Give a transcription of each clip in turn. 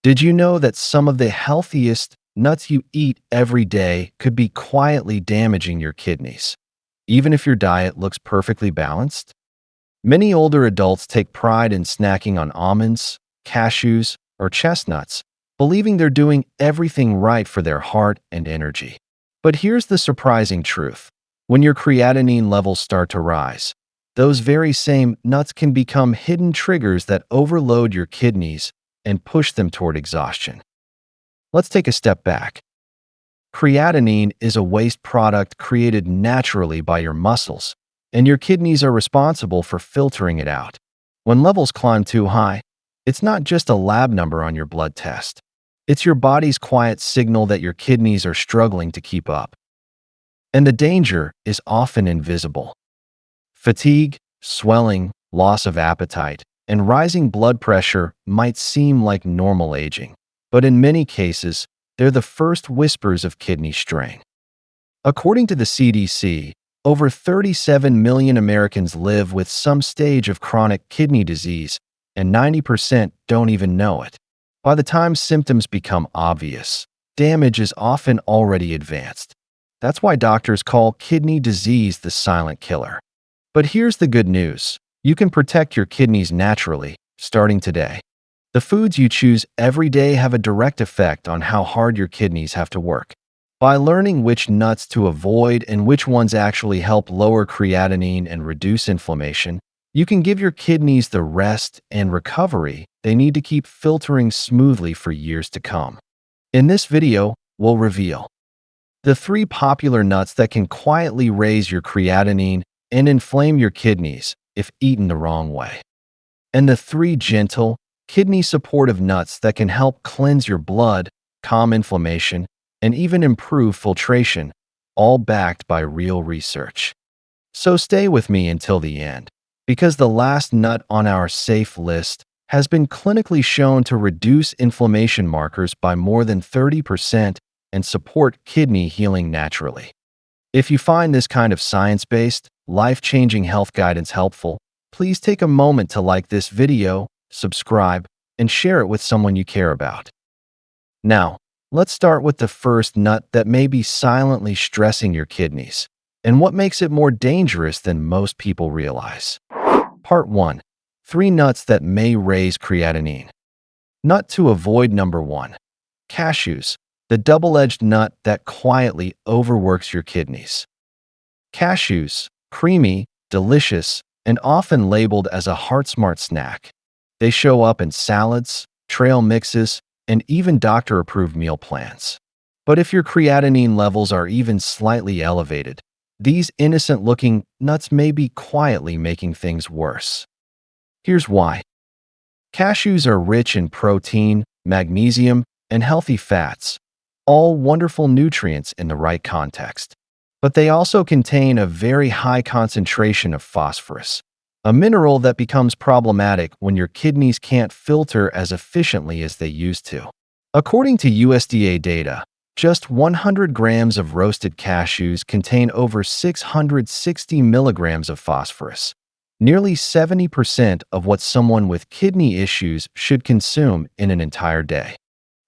Did you know that some of the healthiest nuts you eat every day could be quietly damaging your kidneys, even if your diet looks perfectly balanced? Many older adults take pride in snacking on almonds, cashews, or chestnuts, believing they're doing everything right for their heart and energy. But here's the surprising truth. When your creatinine levels start to rise, those very same nuts can become hidden triggers that overload your kidneys and push them toward exhaustion. Let's take a step back. Creatinine is a waste product created naturally by your muscles, and your kidneys are responsible for filtering it out. When levels climb too high, it's not just a lab number on your blood test. It's your body's quiet signal that your kidneys are struggling to keep up. And the danger is often invisible. Fatigue, swelling, loss of appetite, and rising blood pressure might seem like normal aging, but in many cases, they're the first whispers of kidney strain. According to the CDC, over 37 million Americans live with some stage of chronic kidney disease, and 90% don't even know it. By the time symptoms become obvious, damage is often already advanced. That's why doctors call kidney disease the silent killer. But here's the good news. You can protect your kidneys naturally, starting today. The foods you choose every day have a direct effect on how hard your kidneys have to work. By learning which nuts to avoid and which ones actually help lower creatinine and reduce inflammation, you can give your kidneys the rest and recovery they need to keep filtering smoothly for years to come. In this video, we'll reveal the 3 popular nuts that can quietly raise your creatinine and inflame your kidneys if eaten the wrong way, and the 3 gentle, kidney-supportive nuts that can help cleanse your blood, calm inflammation, and even improve filtration, all backed by real research. So stay with me until the end, because the last nut on our safe list has been clinically shown to reduce inflammation markers by more than 30% and support kidney healing naturally. If you find this kind of science-based, life-changing health guidance helpful, please take a moment to like this video, subscribe, and share it with someone you care about. Now, let's start with the first nut that may be silently stressing your kidneys, and what makes it more dangerous than most people realize. Part 1. 3 nuts that may raise creatinine. Nut to avoid number 1. Cashews, the double-edged nut that quietly overworks your kidneys. Cashews, creamy, delicious, and often labeled as a heart-smart snack. They show up in salads, trail mixes, and even doctor-approved meal plans. But if your creatinine levels are even slightly elevated, these innocent-looking nuts may be quietly making things worse. Here's why. Cashews are rich in protein, magnesium, and healthy fats, all wonderful nutrients in the right context. But they also contain a very high concentration of phosphorus, a mineral that becomes problematic when your kidneys can't filter as efficiently as they used to. According to USDA data, just 100 grams of roasted cashews contain over 660 milligrams of phosphorus, nearly 70% of what someone with kidney issues should consume in an entire day.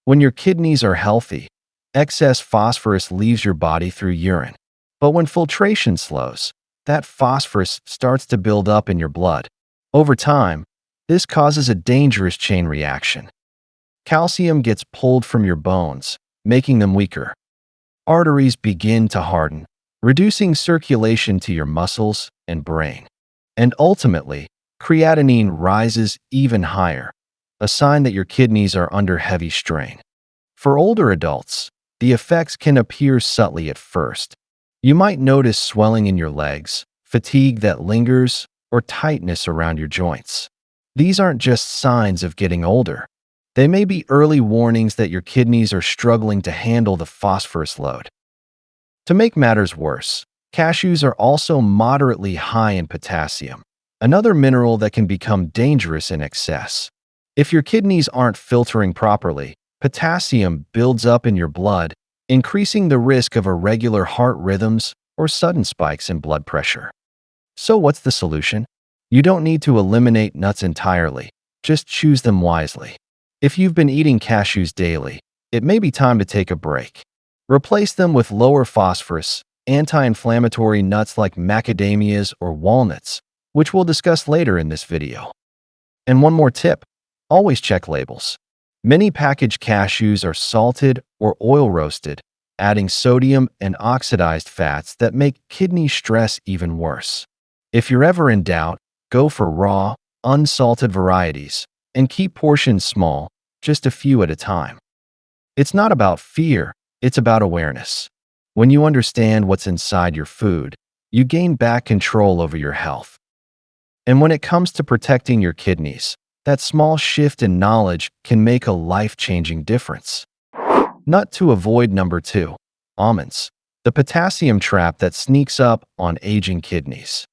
When your kidneys are healthy, excess phosphorus leaves your body through urine. But when filtration slows, that phosphorus starts to build up in your blood. Over time, this causes a dangerous chain reaction. Calcium gets pulled from your bones, making them weaker. Arteries begin to harden, reducing circulation to your muscles and brain. And ultimately, creatinine rises even higher, a sign that your kidneys are under heavy strain. For older adults, the effects can appear subtly at first. You might notice swelling in your legs, fatigue that lingers, or tightness around your joints. These aren't just signs of getting older. They may be early warnings that your kidneys are struggling to handle the phosphorus load. To make matters worse, cashews are also moderately high in potassium, another mineral that can become dangerous in excess. If your kidneys aren't filtering properly, potassium builds up in your blood, increasing the risk of irregular heart rhythms or sudden spikes in blood pressure. So what's the solution? You don't need to eliminate nuts entirely, just choose them wisely. If you've been eating cashews daily, it may be time to take a break. Replace them with lower phosphorus, anti-inflammatory nuts like macadamias or walnuts, which we'll discuss later in this video. And one more tip, always check labels. Many packaged cashews are salted or oil roasted, adding sodium and oxidized fats that make kidney stress even worse. If you're ever in doubt, go for raw, unsalted varieties and keep portions small, just a few at a time. It's not about fear, it's about awareness. When you understand what's inside your food, you gain back control over your health. And when it comes to protecting your kidneys, that small shift in knowledge can make a life-changing difference. Nut to avoid number 2. Almonds. The potassium trap that sneaks up on aging kidneys.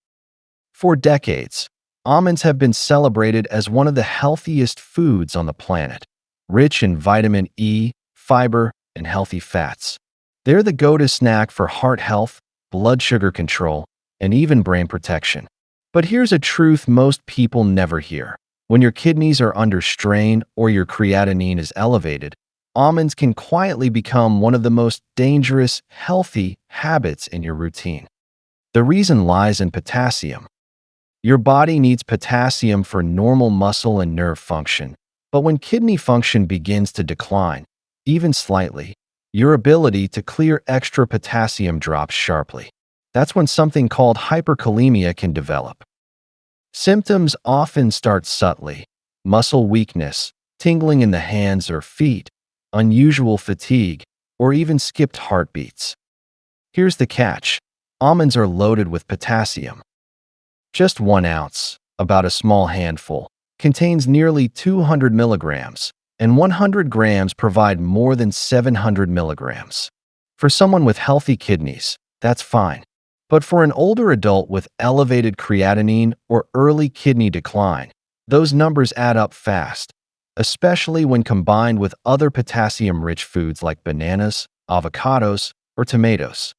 For decades, almonds have been celebrated as one of the healthiest foods on the planet, rich in vitamin E, fiber, and healthy fats. They're the go-to snack for heart health, blood sugar control, and even brain protection. But here's a truth most people never hear. When your kidneys are under strain or your creatinine is elevated, almonds can quietly become one of the most dangerous, healthy habits in your routine. The reason lies in potassium. Your body needs potassium for normal muscle and nerve function, but when kidney function begins to decline, even slightly, your ability to clear extra potassium drops sharply. That's when something called hyperkalemia can develop. Symptoms often start subtly: muscle weakness, tingling in the hands or feet, unusual fatigue, or even skipped heartbeats. Here's the catch: almonds are loaded with potassium. Just 1 ounce, about a small handful, contains nearly 200 milligrams, and 100 grams provide more than 700 milligrams. For someone with healthy kidneys, that's fine. But for an older adult with elevated creatinine or early kidney decline, those numbers add up fast, especially when combined with other potassium-rich foods like bananas, avocados, or tomatoes.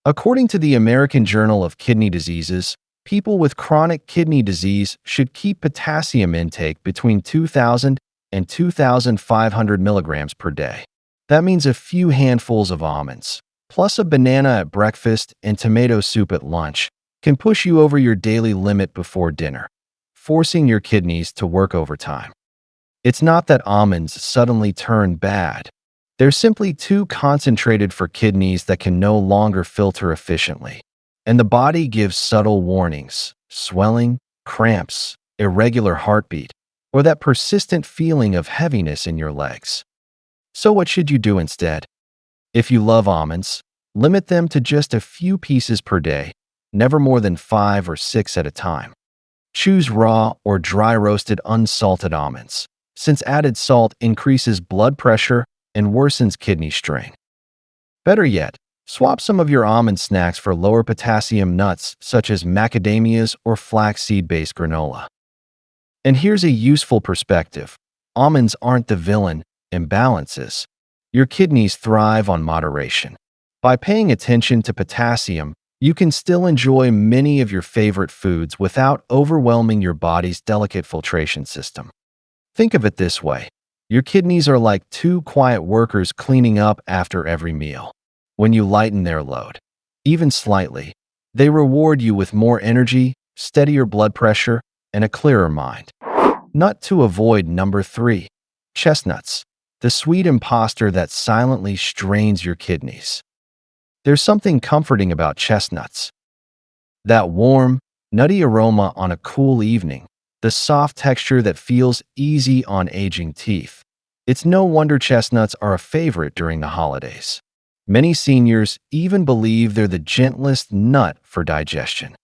According to the American Journal of Kidney Diseases, people with chronic kidney disease should keep potassium intake between 2,000 and 2,500 milligrams per day. That means a few handfuls of almonds, plus a banana at breakfast and tomato soup at lunch, can push you over your daily limit before dinner, forcing your kidneys to work overtime. It's not that almonds suddenly turn bad. They're simply too concentrated for kidneys that can no longer filter efficiently. And the body gives subtle warnings: swelling, cramps, irregular heartbeat, or that persistent feeling of heaviness in your legs. So what should you do instead? If you love almonds, limit them to just a few pieces per day, never more than 5 or 6 at a time. Choose raw or dry roasted unsalted almonds, since added salt increases blood pressure and worsens kidney strain. Better yet, swap some of your almond snacks for lower potassium nuts such as macadamias or flaxseed-based granola. And here's a useful perspective: almonds aren't the villain, imbalances. Your kidneys thrive on moderation. By paying attention to potassium, you can still enjoy many of your favorite foods without overwhelming your body's delicate filtration system. Think of it this way: your kidneys are like 2 quiet workers cleaning up after every meal. When you lighten their load, even slightly, they reward you with more energy, steadier blood pressure, and a clearer mind. Nut to avoid number 3. Chestnuts. The sweet imposter that silently strains your kidneys. There's something comforting about chestnuts. That warm, nutty aroma on a cool evening, the soft texture that feels easy on aging teeth. It's no wonder chestnuts are a favorite during the holidays. Many seniors even believe they're the gentlest nut for digestion.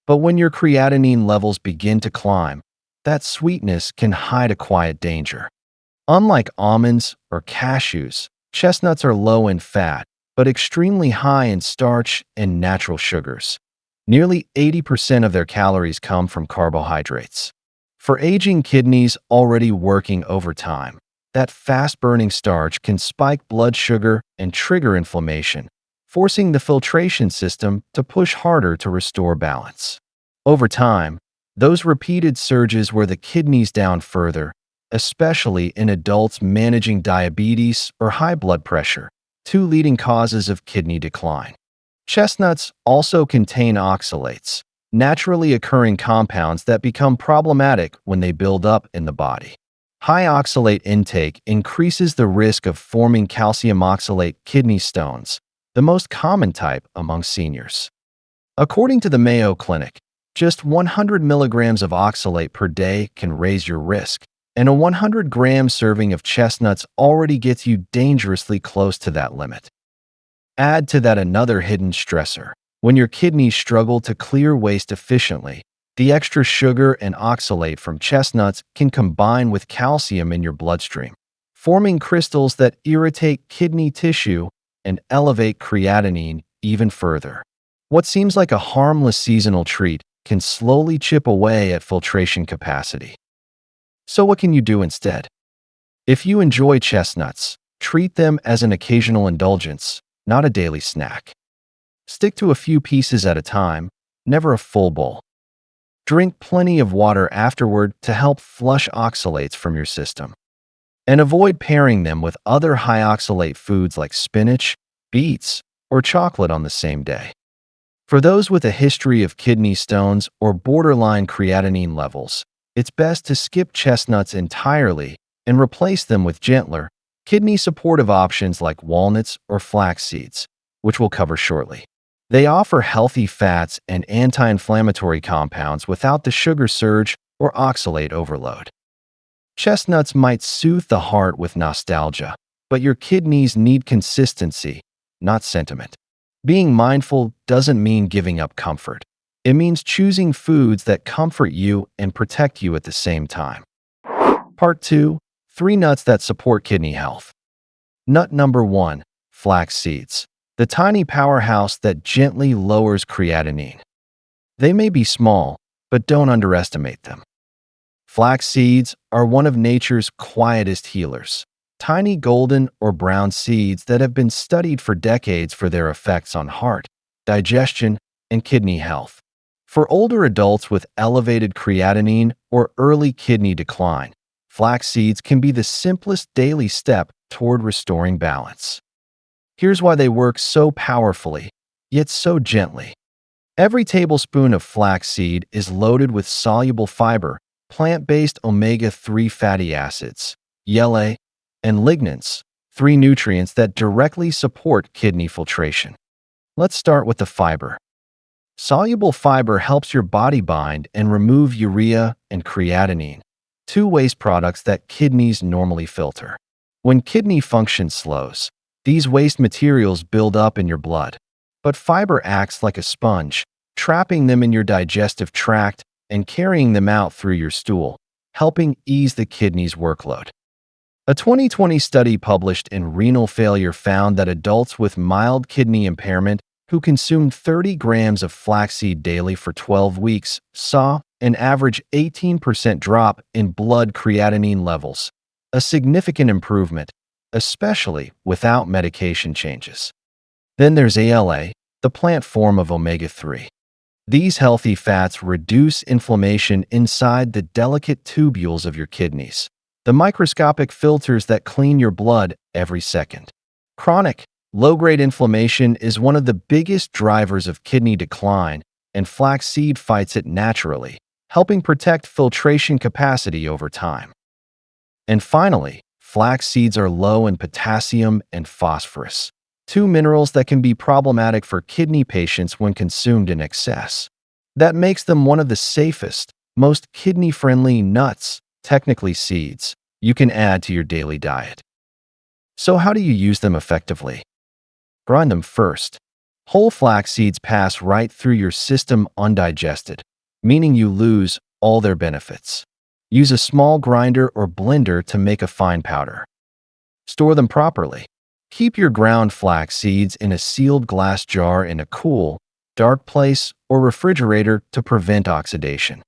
But when your creatinine levels begin to climb, that sweetness can hide a quiet danger. Unlike almonds or cashews, chestnuts are low in fat, but extremely high in starch and natural sugars. Nearly 80% of their calories come from carbohydrates. For aging kidneys already working overtime, that fast-burning starch can spike blood sugar and trigger inflammation, forcing the filtration system to push harder to restore balance. Over time, those repeated surges wear the kidneys down further, especially in adults managing diabetes or high blood pressure, two leading causes of kidney decline. Chestnuts also contain oxalates, naturally occurring compounds that become problematic when they build up in the body. High oxalate intake increases the risk of forming calcium oxalate kidney stones, the most common type among seniors. According to the Mayo Clinic, just 100 milligrams of oxalate per day can raise your risk, and a 100-gram serving of chestnuts already gets you dangerously close to that limit. Add to that another hidden stressor. When your kidneys struggle to clear waste efficiently, the extra sugar and oxalate from chestnuts can combine with calcium in your bloodstream, forming crystals that irritate kidney tissue and elevate creatinine even further. What seems like a harmless seasonal treat can slowly chip away at filtration capacity. So what can you do instead? If you enjoy chestnuts, treat them as an occasional indulgence, not a daily snack. Stick to a few pieces at a time, never a full bowl. Drink plenty of water afterward to help flush oxalates from your system. And avoid pairing them with other high oxalate foods like spinach, beets, or chocolate on the same day. For those with a history of kidney stones or borderline creatinine levels, it's best to skip chestnuts entirely and replace them with gentler, kidney-supportive options like walnuts or flax seeds, which we'll cover shortly. They offer healthy fats and anti-inflammatory compounds without the sugar surge or oxalate overload. Chestnuts might soothe the heart with nostalgia, but your kidneys need consistency, not sentiment. Being mindful doesn't mean giving up comfort. It means choosing foods that comfort you and protect you at the same time. Part 2. 3 nuts that support kidney health. Nut number 1. Flax seeds. The tiny powerhouse that gently lowers creatinine. They may be small, but don't underestimate them. Flax seeds are one of nature's quietest healers. Tiny golden or brown seeds that have been studied for decades for their effects on heart, digestion, and kidney health. For older adults with elevated creatinine or early kidney decline, flax seeds can be the simplest daily step toward restoring balance. Here's why they work so powerfully, yet so gently. Every tablespoon of flaxseed is loaded with soluble fiber, plant-based omega-3 fatty acids, yellow, and lignans, 3 nutrients that directly support kidney filtration. Let's start with the fiber. Soluble fiber helps your body bind and remove urea and creatinine, 2 waste products that kidneys normally filter. When kidney function slows, these waste materials build up in your blood, but fiber acts like a sponge, trapping them in your digestive tract and carrying them out through your stool, helping ease the kidney's workload. A 2020 study published in Renal Failure found that adults with mild kidney impairment who consumed 30 grams of flaxseed daily for 12 weeks saw an average 18% drop in blood creatinine levels, a significant improvement, especially without medication changes. Then there's ALA, the plant form of omega-3. These healthy fats reduce inflammation inside the delicate tubules of your kidneys, the microscopic filters that clean your blood every second. Chronic, low-grade inflammation is one of the biggest drivers of kidney decline, and flaxseed fights it naturally, helping protect filtration capacity over time. And finally, flax seeds are low in potassium and phosphorus, 2 minerals that can be problematic for kidney patients when consumed in excess. That makes them one of the safest, most kidney-friendly nuts, technically seeds, you can add to your daily diet. So how do you use them effectively? Grind them first. Whole flax seeds pass right through your system undigested, meaning you lose all their benefits. Use a small grinder or blender to make a fine powder. Store them properly. Keep your ground flax seeds in a sealed glass jar in a cool, dark place or refrigerator to prevent oxidation.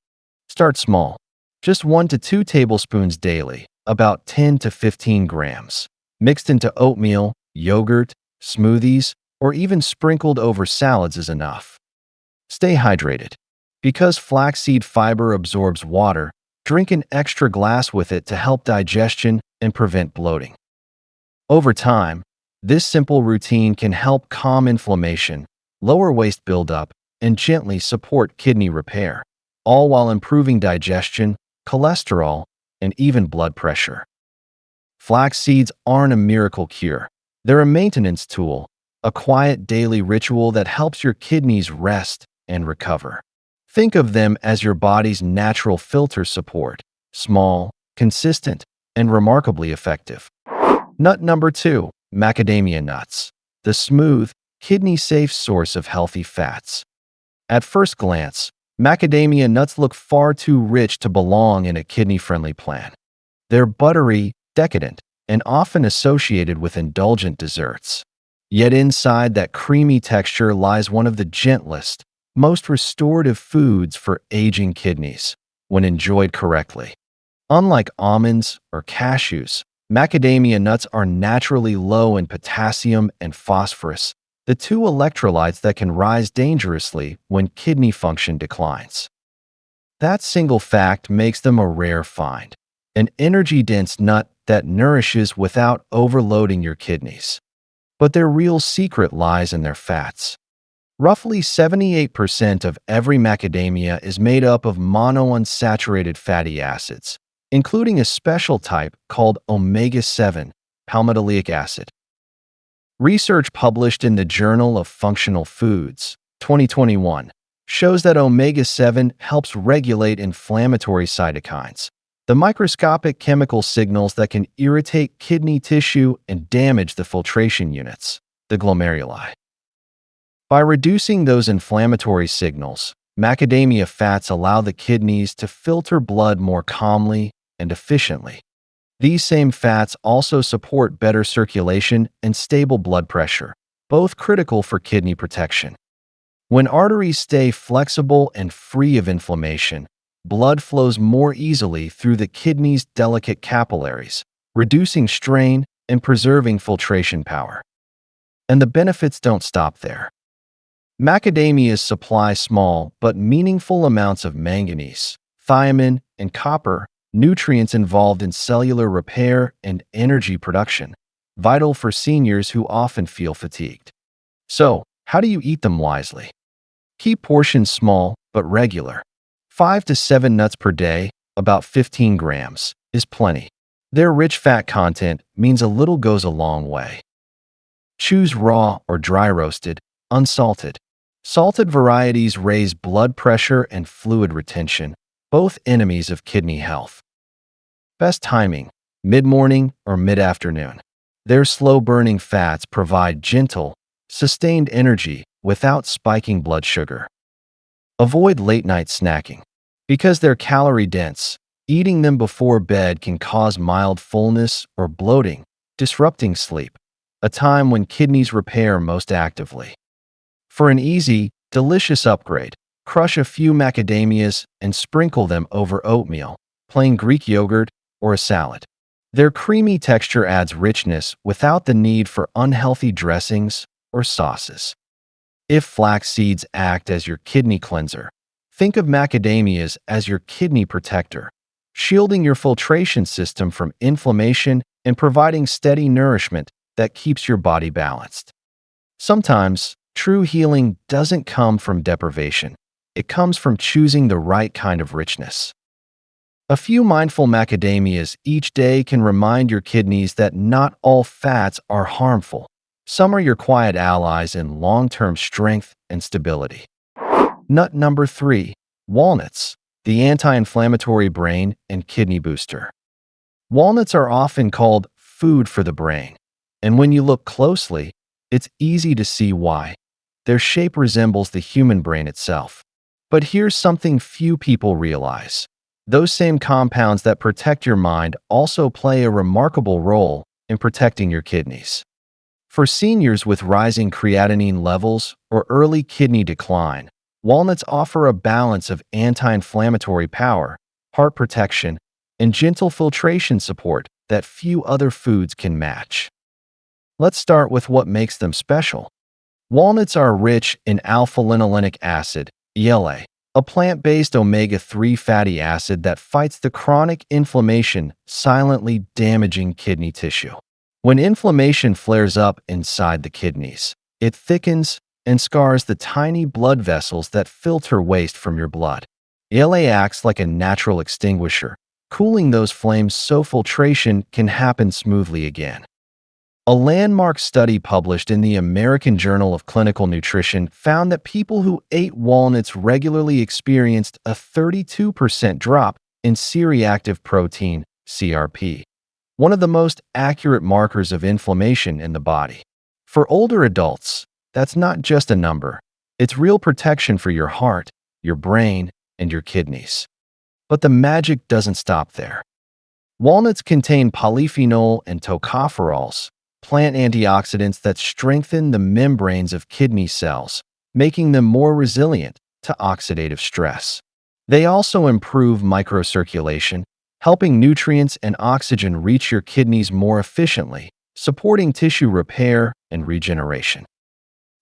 Start small. Just 1 to 2 tablespoons daily, about 10 to 15 grams, mixed into oatmeal, yogurt, smoothies, or even sprinkled over salads is enough. Stay hydrated. Because flaxseed fiber absorbs water, Drink an extra glass with it to help digestion and prevent bloating. Over time, this simple routine can help calm inflammation, lower waste buildup, and gently support kidney repair, all while improving digestion, cholesterol, and even blood pressure. Flax seeds aren't a miracle cure. They're a maintenance tool, a quiet daily ritual that helps your kidneys rest and recover. Think of them as your body's natural filter support, small, consistent, and remarkably effective. Nut number 2, macadamia nuts, the smooth, kidney-safe source of healthy fats. At first glance, macadamia nuts look far too rich to belong in a kidney-friendly plan. They're buttery, decadent, and often associated with indulgent desserts. Yet inside that creamy texture lies one of the gentlest, most restorative foods for aging kidneys, when enjoyed correctly. Unlike almonds or cashews, macadamia nuts are naturally low in potassium and phosphorus, the two electrolytes that can rise dangerously when kidney function declines. That single fact makes them a rare find, an energy-dense nut that nourishes without overloading your kidneys. But their real secret lies in their fats. Roughly 78% of every macadamia is made up of monounsaturated fatty acids, including a special type called omega-7 palmitoleic acid. Research published in the Journal of Functional Foods, 2021, shows that omega-7 helps regulate inflammatory cytokines, the microscopic chemical signals that can irritate kidney tissue and damage the filtration units, the glomeruli. By reducing those inflammatory signals, macadamia fats allow the kidneys to filter blood more calmly and efficiently. These same fats also support better circulation and stable blood pressure, both critical for kidney protection. When arteries stay flexible and free of inflammation, blood flows more easily through the kidney's delicate capillaries, reducing strain and preserving filtration power. And the benefits don't stop there. Macadamias supply small but meaningful amounts of manganese, thiamine, and copper, nutrients involved in cellular repair and energy production, vital for seniors who often feel fatigued. So, how do you eat them wisely? Keep portions small but regular. 5 to 7 nuts per day, about 15 grams, is plenty. Their rich fat content means a little goes a long way. Choose raw or dry roasted, unsalted. Salted varieties raise blood pressure and fluid retention, both enemies of kidney health. Best timing, mid-morning or mid-afternoon. Their slow-burning fats provide gentle, sustained energy without spiking blood sugar. Avoid late-night snacking. Because they're calorie-dense, eating them before bed can cause mild fullness or bloating, disrupting sleep, a time when kidneys repair most actively. For an easy, delicious upgrade, crush a few macadamias and sprinkle them over oatmeal, plain Greek yogurt, or a salad. Their creamy texture adds richness without the need for unhealthy dressings or sauces. If flax seeds act as your kidney cleanser, think of macadamias as your kidney protector, shielding your filtration system from inflammation and providing steady nourishment that keeps your body balanced. Sometimes, true healing doesn't come from deprivation. It comes from choosing the right kind of richness. A few mindful macadamias each day can remind your kidneys that not all fats are harmful. Some are your quiet allies in long-term strength and stability. Nut number 3, walnuts, the anti-inflammatory brain and kidney booster. Walnuts are often called food for the brain, and when you look closely, it's easy to see why. Their shape resembles the human brain itself. But here's something few people realize. Those same compounds that protect your mind also play a remarkable role in protecting your kidneys. For seniors with rising creatinine levels or early kidney decline, walnuts offer a balance of anti-inflammatory power, heart protection, and gentle filtration support that few other foods can match. Let's start with what makes them special. Walnuts are rich in alpha-linolenic acid, ELA, a plant-based omega-3 fatty acid that fights the chronic inflammation silently damaging kidney tissue. When inflammation flares up inside the kidneys, it thickens and scars the tiny blood vessels that filter waste from your blood. ALA acts like a natural extinguisher, cooling those flames so filtration can happen smoothly again. A landmark study published in the American Journal of Clinical Nutrition found that people who ate walnuts regularly experienced a 32% drop in C-reactive protein, CRP, one of the most accurate markers of inflammation in the body. For older adults, that's not just a number. It's real protection for your heart, your brain, and your kidneys. But the magic doesn't stop there. Walnuts contain polyphenol and tocopherols, plant antioxidants that strengthen the membranes of kidney cells, making them more resilient to oxidative stress. They also improve microcirculation, helping nutrients and oxygen reach your kidneys more efficiently, supporting tissue repair and regeneration.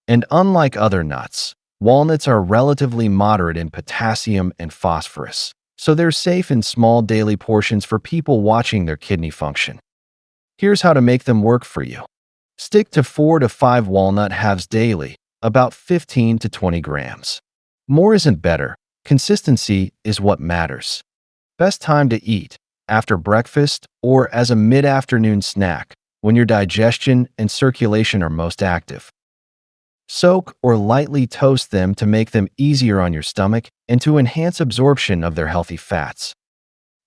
And unlike other nuts, walnuts are relatively moderate in potassium and phosphorus, so they're safe in small daily portions for people watching their kidney function. Here's how to make them work for you. Stick to 4 to 5 walnut halves daily, about 15 to 20 grams. More isn't better. Consistency is what matters. Best time to eat: after breakfast or as a mid-afternoon snack, when your digestion and circulation are most active. Soak or lightly toast them to make them easier on your stomach and to enhance absorption of their healthy fats.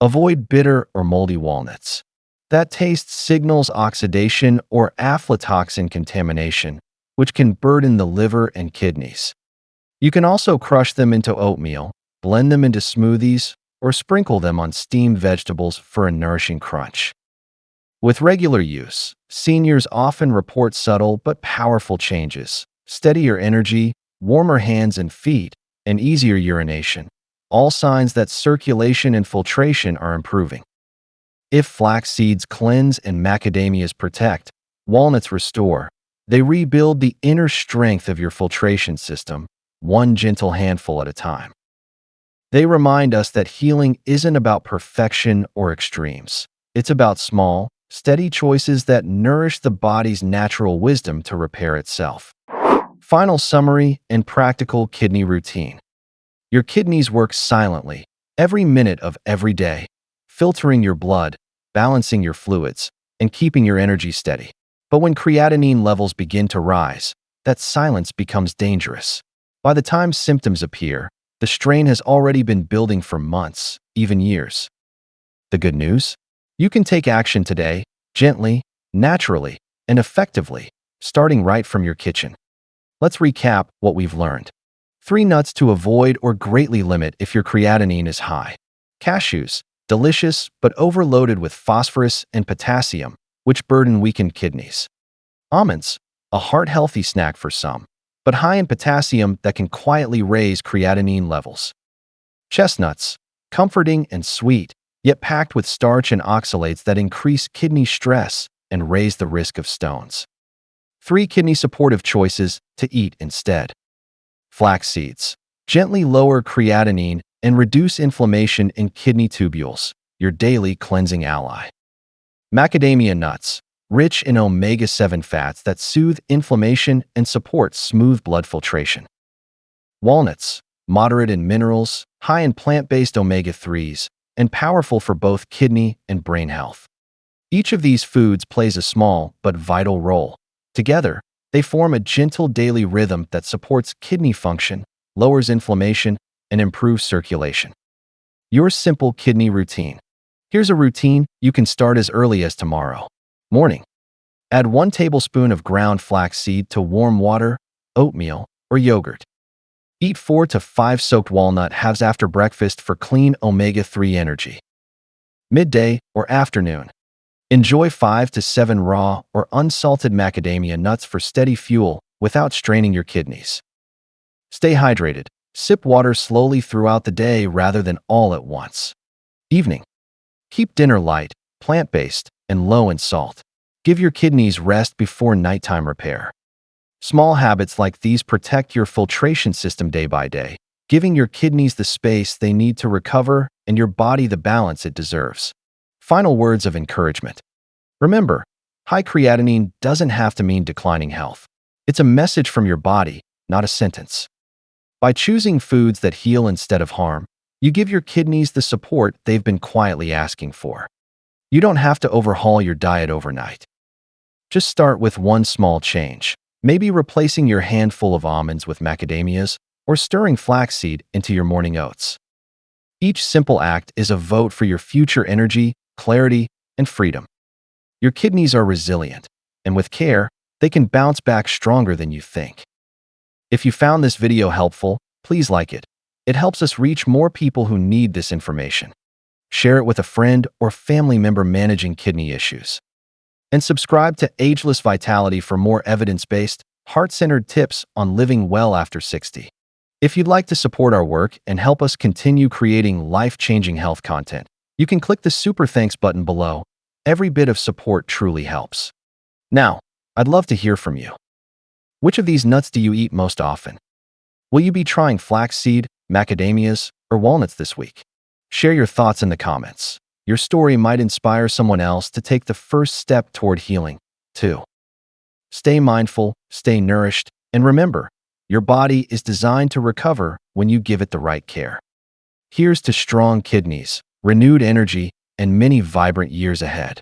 Avoid bitter or moldy walnuts. That taste signals oxidation or aflatoxin contamination, which can burden the liver and kidneys. You can also crush them into oatmeal, blend them into smoothies, or sprinkle them on steamed vegetables for a nourishing crunch. With regular use, seniors often report subtle but powerful changes: steadier energy, warmer hands and feet, and easier urination, all signs that circulation and filtration are improving. If flax seeds cleanse and macadamias protect, walnuts restore. They rebuild the inner strength of your filtration system, one gentle handful at a time. They remind us that healing isn't about perfection or extremes. It's about small, steady choices that nourish the body's natural wisdom to repair itself. Final summary and practical kidney routine. Your kidneys work silently, every minute of every day, filtering your blood, balancing your fluids, and keeping your energy steady. But when creatinine levels begin to rise, that silence becomes dangerous. By the time symptoms appear, the strain has already been building for months, even years. The good news? You can take action today, gently, naturally, and effectively, starting right from your kitchen. Let's recap what we've learned. 3 nuts to avoid or greatly limit if your creatinine is high. Cashews, delicious but overloaded with phosphorus and potassium, which burden weakened kidneys. Almonds, a heart-healthy snack for some, but high in potassium that can quietly raise creatinine levels. Chestnuts, comforting and sweet, yet packed with starch and oxalates that increase kidney stress and raise the risk of stones. 3 kidney-supportive choices to eat instead. Flax seeds, gently lower creatinine and reduce inflammation in kidney tubules, your daily cleansing ally. Macadamia nuts, rich in omega-7 fats that soothe inflammation and support smooth blood filtration. Walnuts, moderate in minerals, high in plant-based omega-3s, and powerful for both kidney and brain health. Each of these foods plays a small but vital role. Together, they form a gentle daily rhythm that supports kidney function, lowers inflammation, and improves circulation. Your simple kidney routine. Here's a routine you can start as early as tomorrow. Morning. Add 1 tablespoon of ground flaxseed to warm water, oatmeal, or yogurt. Eat 4 to 5 soaked walnut halves after breakfast for clean omega-3 energy. Midday or afternoon. Enjoy 5 to 7 raw or unsalted macadamia nuts for steady fuel without straining your kidneys. Stay hydrated. Sip water slowly throughout the day rather than all at once. Evening. Keep dinner light, plant-based, and low in salt. Give your kidneys rest before nighttime repair. Small habits like these protect your filtration system day by day, giving your kidneys the space they need to recover and your body the balance it deserves. Final words of encouragement. Remember, high creatinine doesn't have to mean declining health. It's a message from your body, not a sentence. By choosing foods that heal instead of harm, you give your kidneys the support they've been quietly asking for. You don't have to overhaul your diet overnight. Just start with one small change, maybe replacing your handful of almonds with macadamias or stirring flaxseed into your morning oats. Each simple act is a vote for your future energy, clarity, and freedom. Your kidneys are resilient, and with care, they can bounce back stronger than you think. If you found this video helpful, please like it. It helps us reach more people who need this information. Share it with a friend or family member managing kidney issues. And subscribe to Ageless Vitality for more evidence-based, heart-centered tips on living well after 60. If you'd like to support our work and help us continue creating life-changing health content, you can click the Super Thanks button below. Every bit of support truly helps. Now, I'd love to hear from you. Which of these nuts do you eat most often? Will you be trying flaxseed, macadamias, or walnuts this week? Share your thoughts in the comments. Your story might inspire someone else to take the first step toward healing, too. Stay mindful, stay nourished, and remember, your body is designed to recover when you give it the right care. Here's to strong kidneys, renewed energy, and many vibrant years ahead.